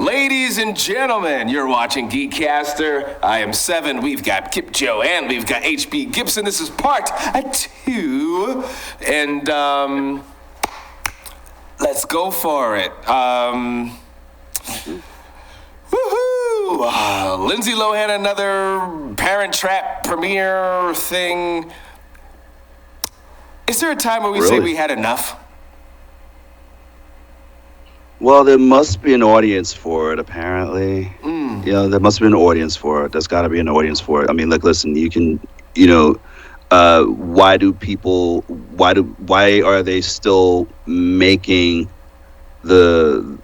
Ladies and gentlemen, you're watching GEEKCASTER. I am 7. We've got Kipjo and we've got HB Gibson. This is part 2. And let's go for it. Woohoo! Lindsay Lohan, another Parent Trap premiere thing. Is there a time where we say we had enough? Well, there must be an audience for it, apparently. You know, there must be an audience for it. There's got to be an audience for it. I mean, like, listen, you can, why are they still making the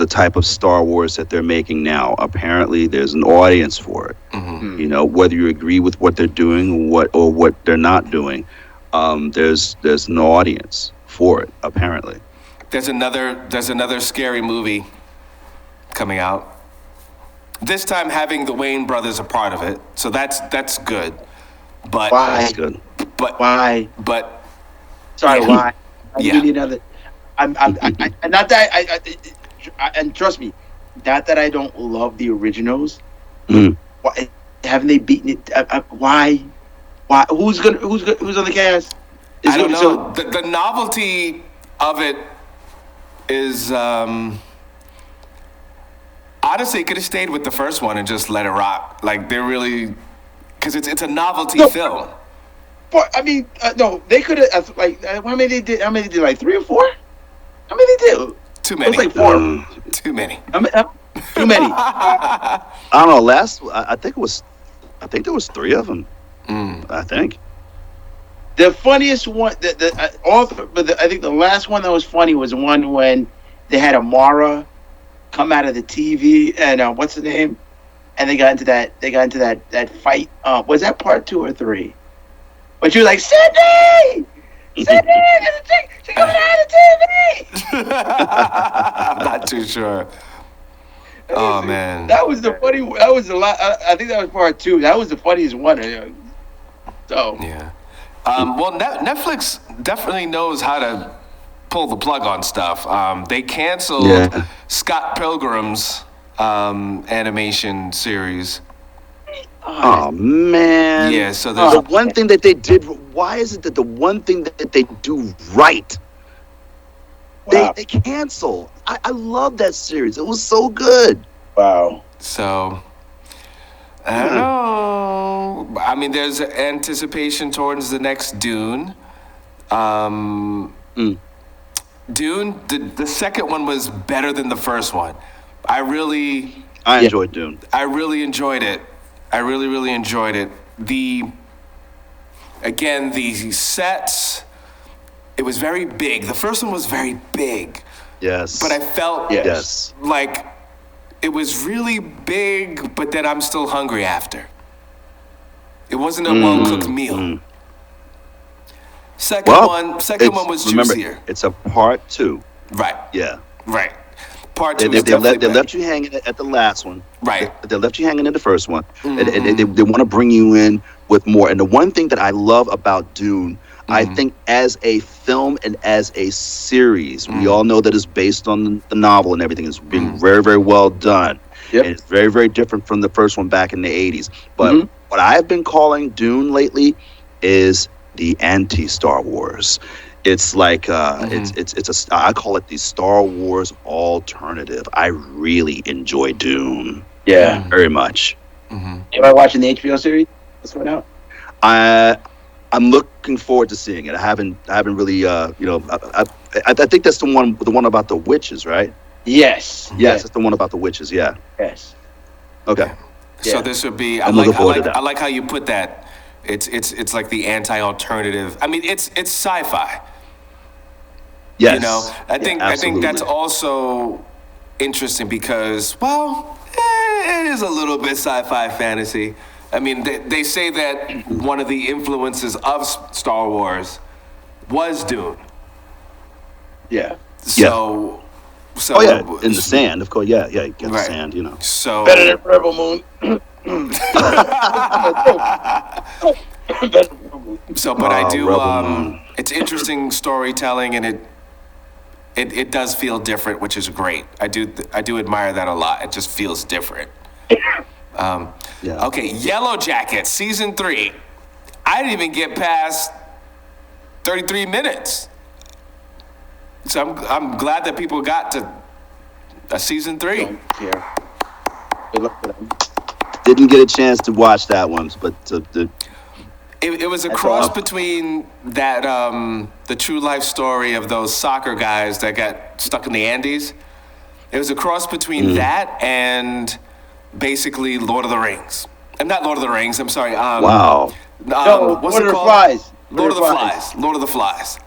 type of Star Wars that they're making now? Apparently, there's an audience for it. Mm-hmm. You know, whether you agree with what they're doing, or what they're not doing, there's an audience for it, apparently. There's another scary movie coming out. This time having the Wayne brothers a part of it, so that's good. But why? That's good. But why? But sorry, yeah. why? I Yeah. need another. I'm not that and trust me, not that I don't love the originals. Why haven't they beaten it? Why? Who's on the cast? I don't know. The novelty of it is honestly, it could have stayed with the first one and just let it rock. Like they're really, because it's a novelty film. But I mean, no, they could have how many they did? How many they did? Like 3 or 4? How many they did? Too many. It was like 4. Too many. Too many. I don't know. I think there was 3 of them. I think. The funniest one, but I think the last one that was funny was the one when they had Amara come out of the TV and what's the name? And they got into that fight. Was that part 2 or 3? But she was like, Sydney, she's coming out of the TV. I'm not too sure. Oh man, that was the funny. That was the last. I think that was part 2. That was the funniest one. So yeah. Well, Netflix definitely knows how to pull the plug on stuff. They canceled Scott Pilgrim's animation series. Oh man! Yeah, so there's the one thing that they did. Why is it that the one thing that they do right, they cancel? I love that series. It was so good. Wow. So I don't know. I mean, there's anticipation towards the next Dune. Dune, the second one was better than the first one. I enjoyed Dune. I really enjoyed it. I really, really enjoyed it. The sets, it was very big. The first one was very big. Yes. But I felt like it was really big, but then I'm still hungry after. It wasn't a well-cooked meal. Second one was juicier. Remember, it's a part 2. Right. Yeah. Right. Part 2 they left you hanging at the last one. Right. They left you hanging in the first one. And they want to bring you in with more. And the one thing that I love about Dune, I think as a film and as a series, we all know that it's based on the novel and everything. It's being very, very well done. Yep. And it's very, very different from the first one back in the 80s. But what I've been calling Dune lately is the anti-Star Wars. It's like I call it the Star Wars alternative. I really enjoy Dune. Yeah, very much. Am I watching the HBO series that's coming out? I'm looking forward to seeing it. I haven't really I think that's the one about the witches, right? Yes. Yes, it's the one about the witches. Yeah. Yes. Okay. So this would be. I like how you put that. It's like the anti-alternative. I mean, it's sci-fi. Yes. You know, I think that's also interesting because, well, it is a little bit sci-fi fantasy. I mean, they say that one of the influences of Star Wars was Dune. Yeah. So. In the sand, of course. Yeah, you get the sand, you know. So better than Rebel Moon. So, but I do. It's interesting storytelling, and it does feel different, which is great. I do admire that a lot. It just feels different. Okay, Yellow Jacket season 3. I didn't even get past 33 minutes. So I'm glad that people got to a season 3. Don't care. Good luck for them. Didn't get a chance to watch that one, but it was a cross between that the true life story of those soccer guys that got stuck in the Andes. It was a cross between that and basically Lord of the Rings. And not Lord of the Rings. I'm sorry. Wow. What's Lord it of the called? Flies. Lord of the Flies. Lord of the Flies.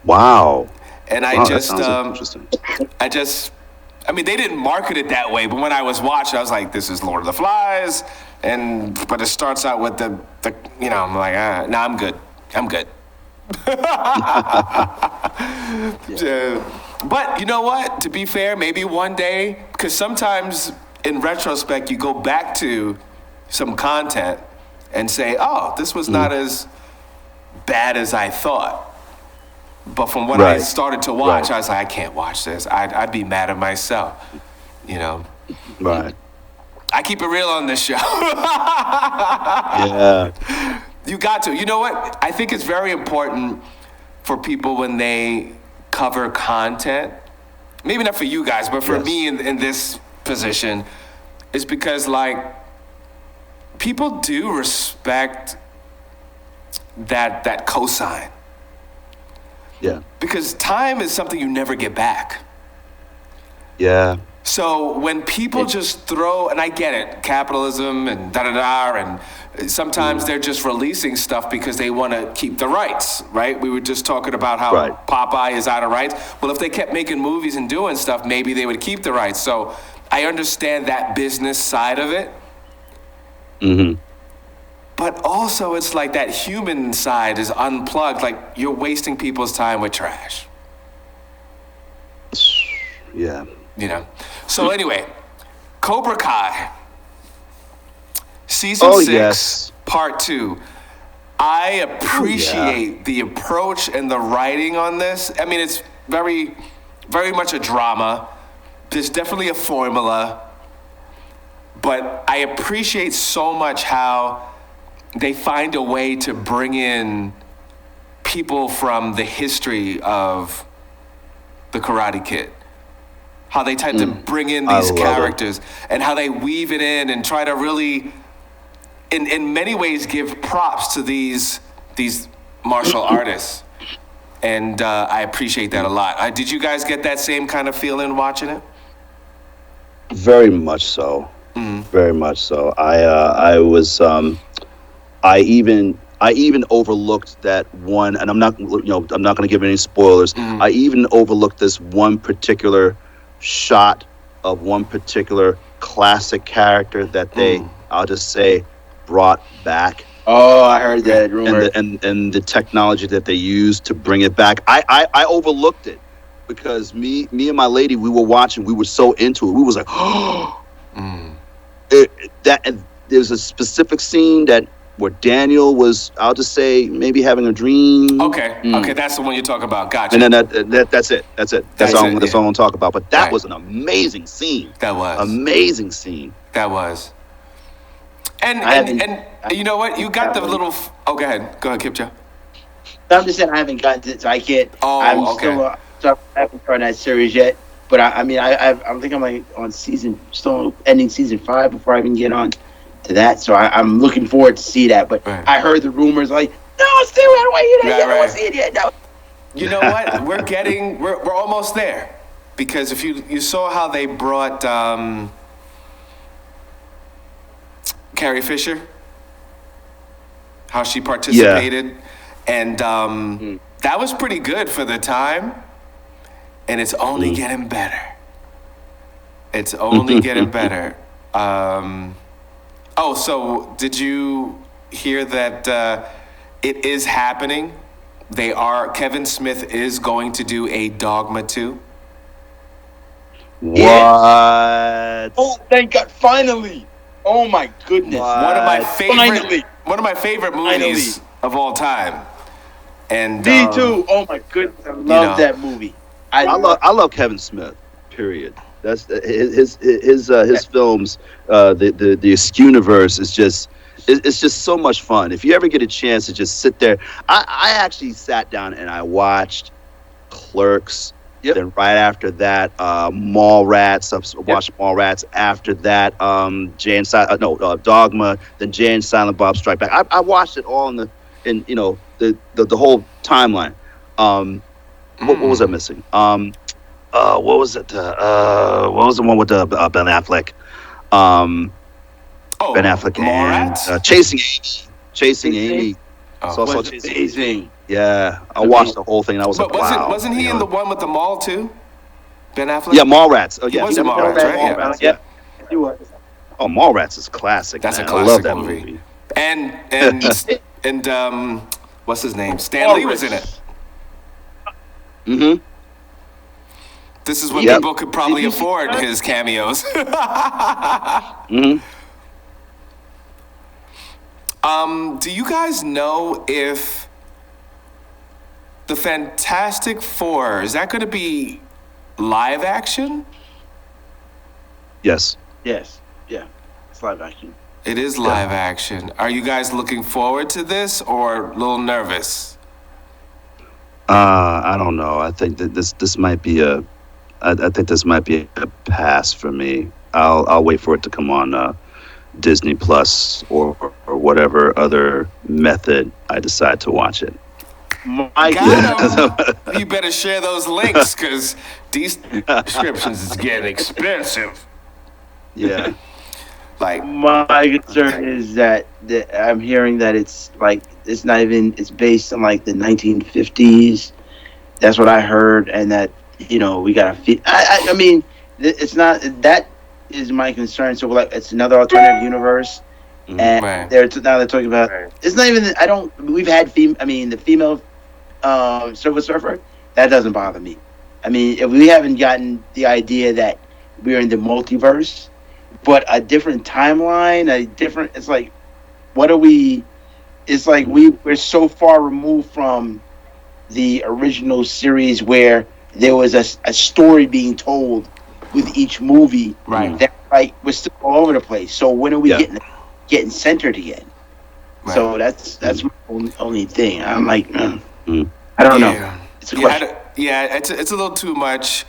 Wow. And Wow, that sounds interesting. I mean, they didn't market it that way, but when I was watching, I was like, this is Lord of the Flies. But it starts out with the I'm like, nah, I'm good. But you know what? To be fair, maybe one day, because sometimes in retrospect, you go back to some content and say, oh, this was not as bad as I thought. But from when I started to watch, I was like, I can't watch this. I'd be mad at myself, Right. I keep it real on this show. Yeah. You got to. You know what? I think it's very important for people when they cover content, maybe not for you guys, but for me in this position, is because, like, people do respect that cosign. Yeah. Because time is something you never get back. Yeah. So when people just throw, and I get it, capitalism and da-da-da, and sometimes they're just releasing stuff because they want to keep the rights, right? We were just talking about how Popeye is out of rights. Well, if they kept making movies and doing stuff, maybe they would keep the rights. So I understand that business side of it. Mm-hmm. But also it's like that human side is unplugged. Like, you're wasting people's time with trash. Yeah. So anyway, Cobra Kai, season 6, part 2. I appreciate the approach and the writing on this. I mean, it's very, very much a drama. There's definitely a formula, but I appreciate so much how they find a way to bring in people from the history of the Karate Kid. How they try to bring in these characters and how they weave it in and try to really, in many ways, give props to these martial artists. And I appreciate that a lot. Did you guys get that same kind of feeling watching it? Very much so. Very much so. I even overlooked that one, and I'm not going to give any spoilers. I even overlooked this one particular shot of one particular classic character that they, I'll just say, brought back. Oh, I heard that rumor. And the technology that they used to bring it back. I overlooked it because me and my lady, we were watching. We were so into it. We was like, oh. There's a specific scene where Daniel was, I'll just say, maybe having a dream. Okay, that's the one you're talking about. Gotcha. And then that's it. That's all I'm going to talk about. But that was an amazing scene. That was. Amazing scene. That was. And you know what? You got the little... Oh, go ahead. Go ahead, Kipjo. I'm just saying I haven't gotten to it, so I can't... I haven't started that series yet. But I think I'm like on still ending season 5 before I even get on to that. So I'm looking forward to see that. But I heard the rumors like, no, stay right away. You don't want to see it yet. No. You know what? We're almost there. Because if you saw how they brought Carrie Fisher, how she participated, and that was pretty good for the time. And it's only getting better. It's only getting better. So did you hear that it is happening? Kevin Smith is going to do a Dogma 2. What? Oh, thank God! Finally! Oh my goodness! What? One of my favorite movies of all time. And me too. Oh my goodness! I love that movie. I love Kevin Smith. Period. That's his films. The Askewniverse is just it's just so much fun. If you ever get a chance to just sit there, I actually sat down and I watched Clerks. Yep. Then right after that, Mallrats. I watched Mallrats. After that, Dogma. Then Jay and Silent Bob Strike Back. I watched it all in the whole timeline. What was I missing? What was it? What was the one with Ben Affleck? Ben Affleck and Chasing Amy. Oh, was amazing. Yeah, I watched the whole thing. And I was like, wow. Wasn't he in the one with the mall too? Ben Affleck. Yeah, Mallrats. Oh he yeah, was in Mallrats, right? Yeah. He was. Oh, Mallrats is classic. That's man. a classic I love that movie. movie. And what's his name? Stan Lee was in it. Mm-hmm. This is when people could probably afford his cameos. Mm-hmm. Do you guys know if the Fantastic Four is that going to be live action? Yes. Yes. Yeah. It's live action. It is live action. Are you guys looking forward to this or a little nervous? I don't know. I think that this might be I think this might be a pass for me. I'll wait for it to come on Disney Plus or whatever other method I decide to watch it. You better share those links because these subscriptions is getting expensive. Yeah. Like my concern is that I'm hearing that it's based on like the 1950s. That's what I heard, and that we gotta fit. I mean, it's not that is my concern. So like, it's another alternative universe, and right. they're talking about. It's not even. We've had the female Silver Surfer. That doesn't bother me. I mean, if we haven't gotten the idea that we're in the multiverse, but a different timeline, it's like, what are we? It's like we're so far removed from the original series where there was a story being told with each movie. Right. That we're still all over the place. So when are we getting centered again? Right. So that's my only thing. I'm like, I don't know. It's a question. It's a little too much.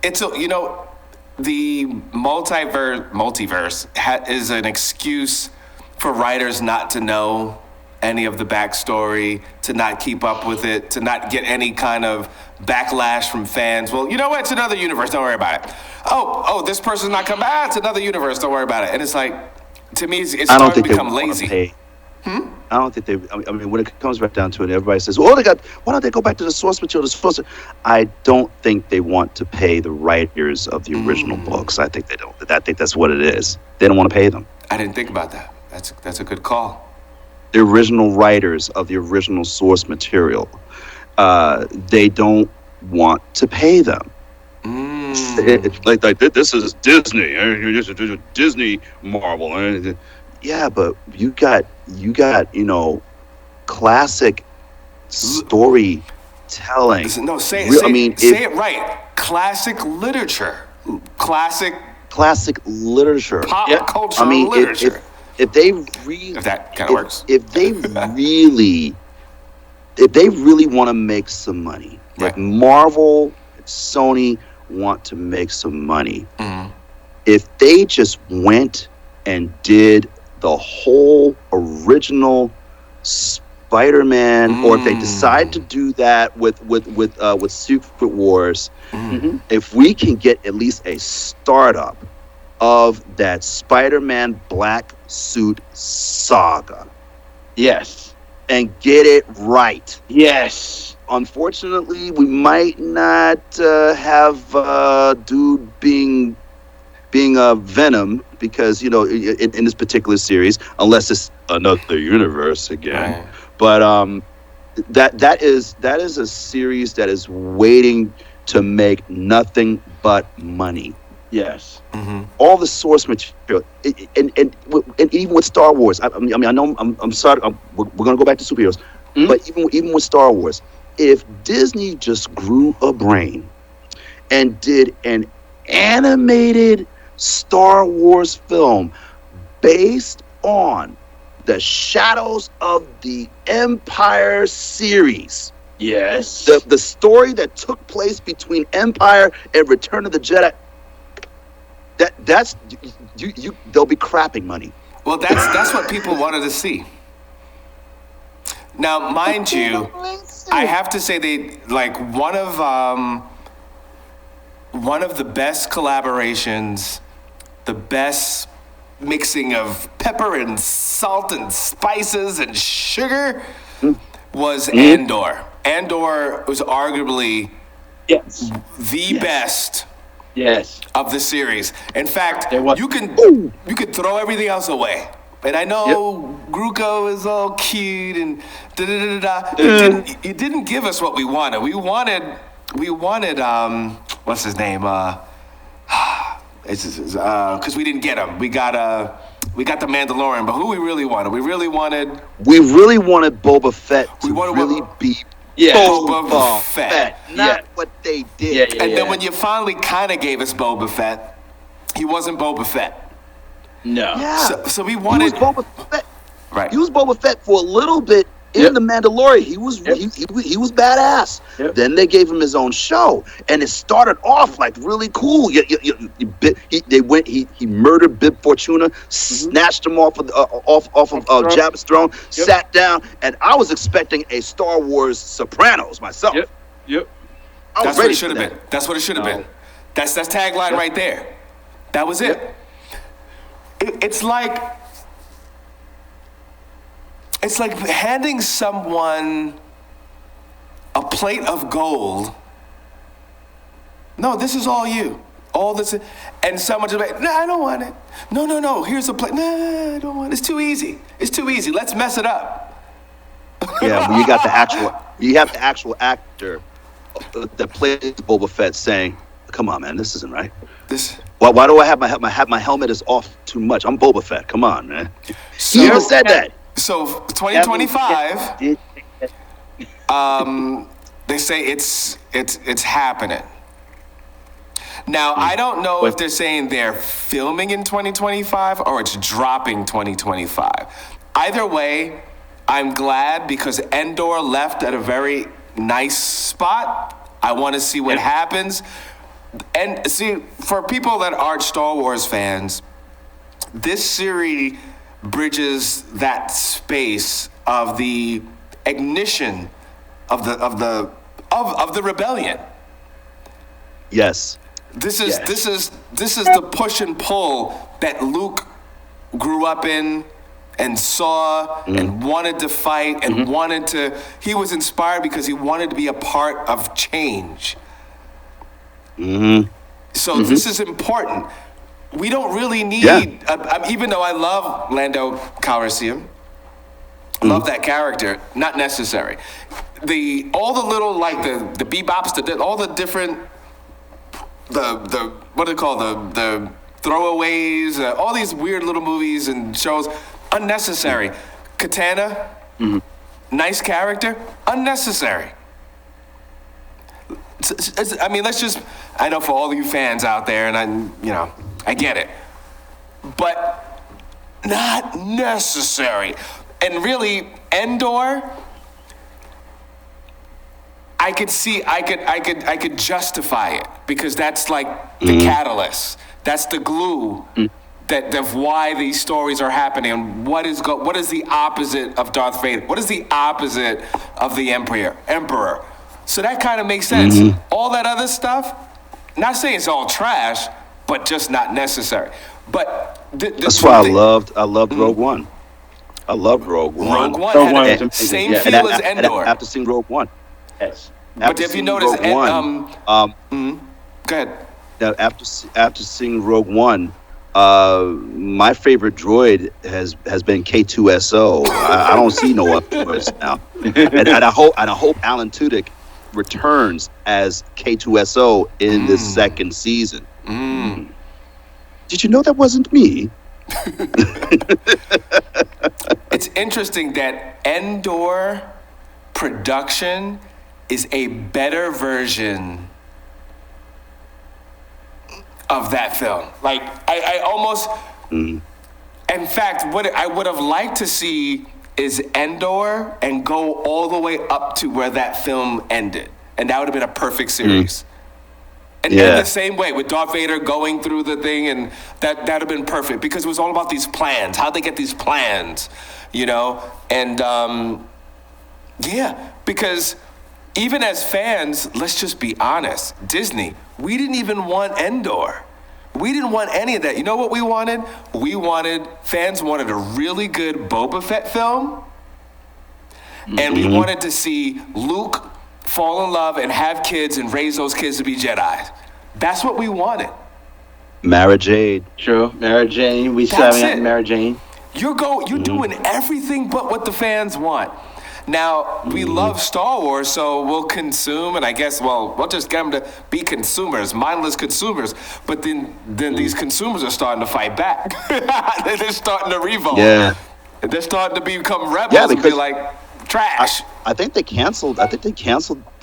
The multiverse is an excuse for writers not to know any of the backstory, to not keep up with it, to not get any kind of backlash from fans. Well, you know what? It's another universe. Don't worry about it. Oh, this person's not coming back. It's another universe. Don't worry about it. And it's like, to me, it's starting to become lazy. I don't think they. I mean, when it comes back down to it, everybody says, "Oh, why don't they go back to the source material?" I don't think they want to pay the writers of the original books. I think they don't. I think that's what it is. They don't want to pay them. I didn't think about that. That's a good call. The original writers of the original source material, they don't want to pay them. It's like this is Disney. This is Disney Marvel. Yeah, but you got classic storytelling. Say it right. Classic literature. Classic literature. Pop culture literature. If they if that kind of works. If they really want to make some money, right. If Marvel, if Sony want to make some money, if they just went and did the whole original Spider-Man, or if they decide to do that with Secret Wars, if we can get at least a startup of that Spider-Man black suit saga, yes, and get it right, yes. Unfortunately, we might not have dude being Venom, because in this particular series, unless it's another universe again. Right. But that is a series that is waiting to make nothing but money. Yes. All the source material, and even with Star Wars. I mean, I know I'm sorry. We're going to go back to superheroes, but even with Star Wars, if Disney just grew a brain and did an animated Star Wars film based on the Shadows of the Empire series. Yes. The story that took place between Empire and Return of the Jedi. That's you. They'll be crapping money. Well, that's what people wanted to see. Now, mind you, I have to say they like one of the best collaborations, the best mixing of pepper and salt and spices and sugar was Andor. Andor was arguably the best of the series. In fact, you could throw everything else away. And I know Gruco is all cute and da-da-da-da-da. You didn't give us what we wanted. We wanted what's his name? Because we didn't get him. We got the Mandalorian, but who we really wanted? We really wanted Boba Fett to really be Boba Fett. Not what they did. And then when you finally kind of gave us Boba Fett, he wasn't Boba Fett. No. Yeah. So we wanted. He was Boba Fett. Right. He was Boba Fett for a little bit in The Mandalorian. He was he was badass. Then they gave him his own show, and it started off like really cool. He murdered Bib Fortuna, snatched him off of Jabba's throne, sat down, and I was expecting a Star Wars Sopranos myself. That's what it should have been. That's what it should have been. That's tagline right there. That was it. It's like handing someone a plate of gold. No, this is all you. All this, and someone just like, no, I don't want it. No. Here's a plate. No, I don't want it. It's too easy. Let's mess it up. Yeah, when you have the actual actor that plays Boba Fett saying, "Come on, man, this isn't right. Why do I have my helmet is off too much? I'm Boba Fett. Come on, man." So, he even said that. So 2025, they say it's happening. Now I don't know if they're saying they're filming in 2025 or it's dropping 2025. Either way, I'm glad because Endor left at a very nice spot. I want to see what happens. And see, for people that aren't Star Wars fans, this series bridges that space of the ignition of the rebellion. Yes. This is the push and pull that Luke grew up in and saw and wanted to fight and he was inspired because he wanted to be a part of change. So this is important. We don't really need, even though I love Lando Calrissian, love that character, not necessary. All the little, like the bebops, all the different, the what do they call the throwaways, all these weird little movies and shows, unnecessary. Katana, nice character, unnecessary. I mean, I know for all you fans out there, and I get it, but not necessary. And really, Endor, I could justify it because that's like the catalyst. That's the glue that of why these stories are happening. And what is the opposite of Darth Vader? What is the opposite of the Emperor? So that kind of makes sense. All that other stuff, not saying it's all trash, but just not necessary. But that's why I loved Rogue One. I loved Rogue One. Rogue One had the same feel as Endor. After seeing Rogue One. Yes. But if you notice, go ahead. Now, after seeing Rogue One, my favorite droid has been K2SO. I don't see no other droids now, and I hope Alan Tudyk returns as K2SO in the second season. Did you know that wasn't me? It's interesting that Endor production is a better version of that film. Like, I almost, in fact, what I would have liked to see is Endor and go all the way up to where that film ended. And that would have been a perfect series. And the same way with Darth Vader going through the thing, and that would have been perfect because it was all about these plans. How'd they get these plans, you know? And because even as fans, let's just be honest, Disney, we didn't even want Endor. We didn't want any of that. You know what we wanted? Fans wanted a really good Boba Fett film. And we wanted to see Luke fall in love and have kids and raise those kids to be Jedi. That's what we wanted. Mara Jade. True. Mara Jane. We still haven't Mara Jane. You're doing everything but what the fans want. Now, we love Star Wars, so we'll consume, and I guess, we'll just get them to be consumers, mindless consumers. But then these consumers are starting to fight back. They're starting to revolt. Yeah. They're starting to become rebels and be like, trash. I think they canceled. I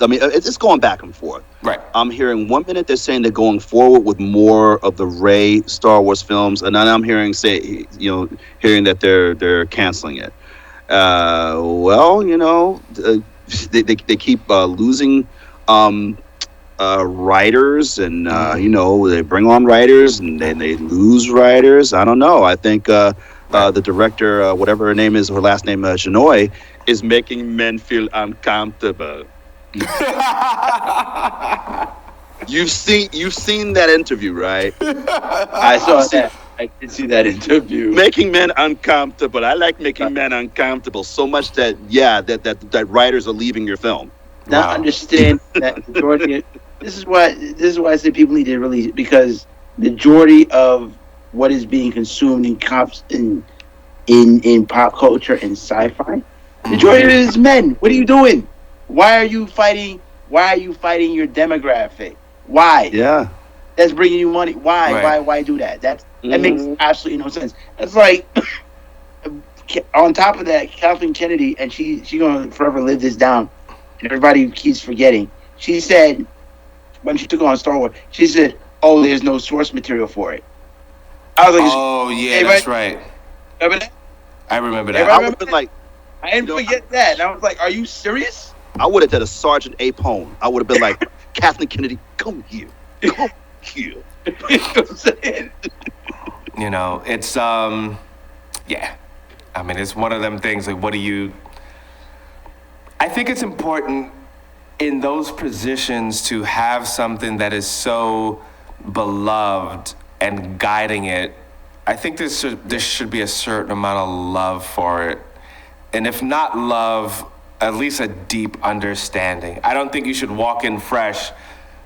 mean, it's going back and forth. Right. I'm hearing 1 minute they're saying they're going forward with more of the Rey Star Wars films, and then I'm hearing that they're canceling it. They keep losing writers, and they bring on writers, and then they lose writers. I don't know. I think the director, whatever her name is, her last name, Shinoy, is making men feel uncomfortable. You've seen that interview, right? I saw that. I did see that interview. Making men uncomfortable. I like making men uncomfortable so much that writers are leaving your film. Now understand that majority. This is why I say people need to really, because majority of what is being consumed in pop culture and sci-fi, majority of it is men. What are you doing? Why are you fighting your demographic? Why? Yeah. That's bringing you money. Why? Right. Why do that? That makes absolutely no sense. It's like, on top of that, Kathleen Kennedy, and she gonna forever live this down, and everybody keeps forgetting. She said, when she took on Star Wars, she said, "Oh, there's no source material for it." I was like, "Oh yeah, that's right." Remember that? I remember that. I would have been like, I didn't forget that. And I was like, "Are you serious?" I would have done a Sergeant Apone. I would have been like, Kathleen Kennedy, come here. Come here. You know what I'm saying? It's I mean, it's one of them things like, I think it's important in those positions to have something that is so beloved and guiding it. I think there should be a certain amount of love for it. And if not love, at least a deep understanding. I don't think you should walk in fresh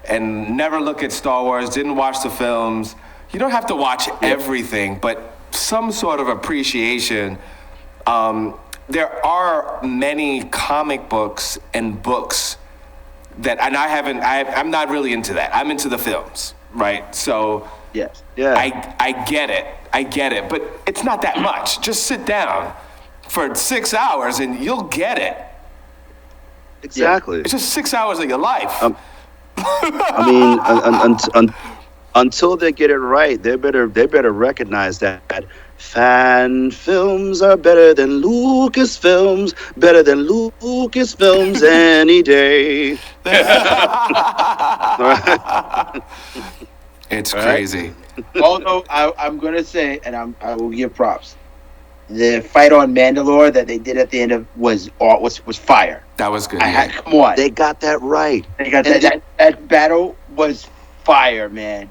and never look at Star Wars, didn't watch the films. You don't have to watch everything, but some sort of appreciation. There are many comic books and books that, and I'm not really into that. I'm into the films, right? So yes, yeah, I get it, but it's not that much. Just sit down for 6 hours and you'll get it. Exactly. It's just 6 hours of your life. I mean, until they get it right, they better recognize that fan films are better than Lucasfilms, any day. It's crazy. Although I'm gonna say, and I will give props. The fight on Mandalore that they did at the end of was fire. That was good. Come on, they got that right. They got that battle was fire, man.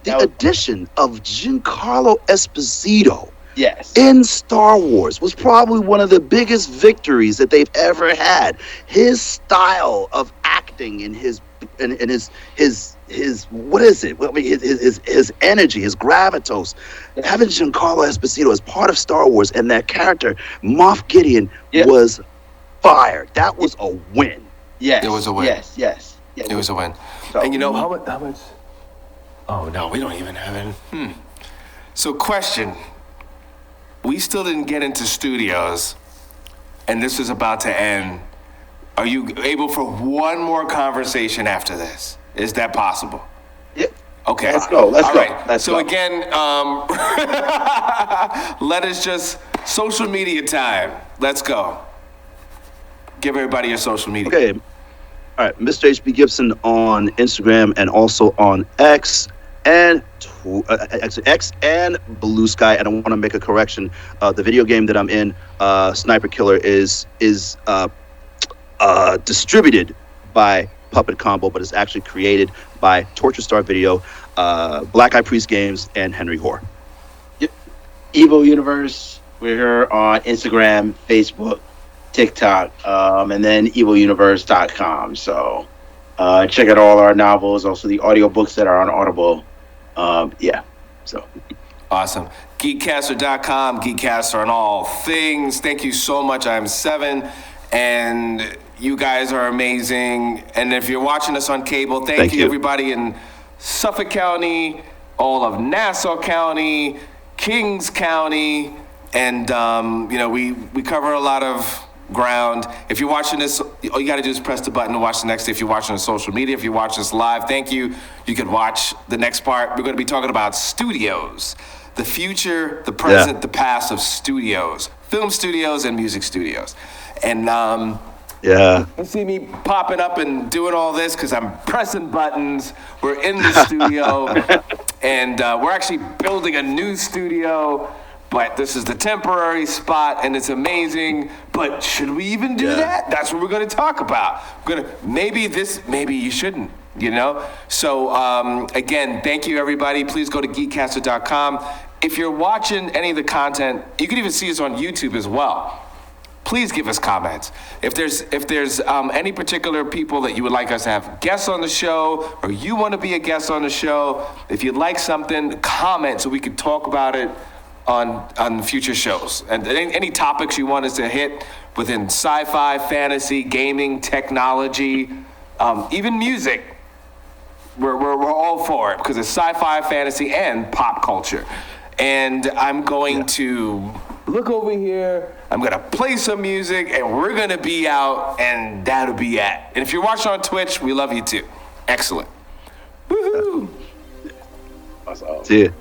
The addition of Giancarlo Esposito, yes, in Star Wars was probably one of the biggest victories that they've ever had. His style of acting and his what is it? I mean, his energy, his gravitas. Having Giancarlo Esposito as part of Star Wars and that character, Moff Gideon, was fire. That was a win. Yes, it was a win. Yes. It was a win. So, and you know how much? Oh no, we don't even have it. So, question: we still didn't get into studios, and this is about to end. Are you able for one more conversation after this? Is that possible? Yep. Okay. Let's go. Let's All go. right. Let's so go. Again, let us just social media time. Let's go. Give everybody your social media. Okay. All right, Mr. HB Gibson on Instagram and also on X and X and Blue Sky. And I want to make a correction. The video game that I'm in, Sniper Killer, is distributed by Puppet Combo, but it's actually created by Torture Star Video, Black Eye Priest Games, and Henry Hoare. Yep. Evo Universe. We're here on Instagram, Facebook, TikTok, and then eviluniverse.com. So check out all our novels, also the audiobooks that are on Audible. So awesome. GEEKCASTER.com, GEEKCASTER on all things. Thank you so much. I'm Seven, and you guys are amazing. And if you're watching us on cable, thank you everybody in Suffolk County, all of Nassau County, Kings County, and we cover a lot of ground. If you're watching this, all you got to do is press the button to watch the next day. If you're watching on social media, if you're watching us live, thank you. You can watch the next part. We're going to be talking about studios, the future, the present, the past of studios, film studios and music studios. And you see me popping up and doing all this because I'm pressing buttons. We're in the studio, and we're actually building a new studio. But this is the temporary spot, and it's amazing. But should we even do that? That's what we're going to talk about. Maybe you shouldn't, So, again, thank you, everybody. Please go to GeekCaster.com. If you're watching any of the content, you can even see us on YouTube as well. Please give us comments. If there's any particular people that you would like us to have guests on the show, or you want to be a guest on the show, if you'd like something, comment so we can talk about it on future shows. And any topics you want us to hit within sci-fi, fantasy, gaming, technology, even music, we're all for it because it's sci-fi, fantasy, and pop culture. And I'm going to look over here, I'm going to play some music, and we're going to be out, and that'll be it. And if you're watching on Twitch, we love you too. Excellent. Woohoo! Awesome. See ya.